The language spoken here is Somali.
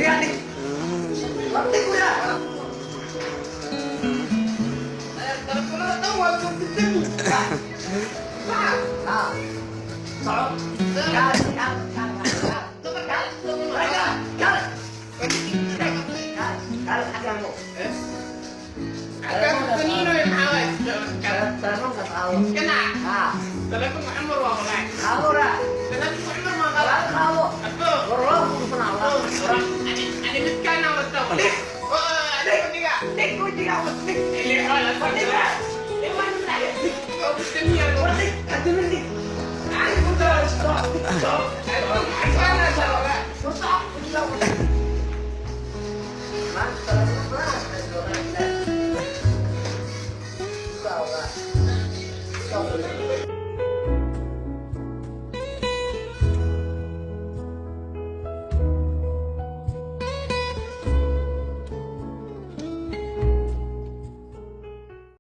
Lihat nih. Ngerti gue ya. Kalau tahu waktu ketemu. Nah. Soal. Agak kanino yung awat. Tanong ka tao. Kana. Ha. Talaga mo amor wa ko lang. Tao ra. Talaga mo amor mga kala. Tao. Ato. Bro, kung penawa. Animit ka na mo to. Oh, ano ko diga? Dik ko juga dik. Ili wala sa diga. Ewan na. Oh, gusto niya ko. Dik, aduh dik. Ay, puto. Stop. Stop. Ay, sana sa wala. Stop. Stop. Mas, talaga ba? Stop. Stop.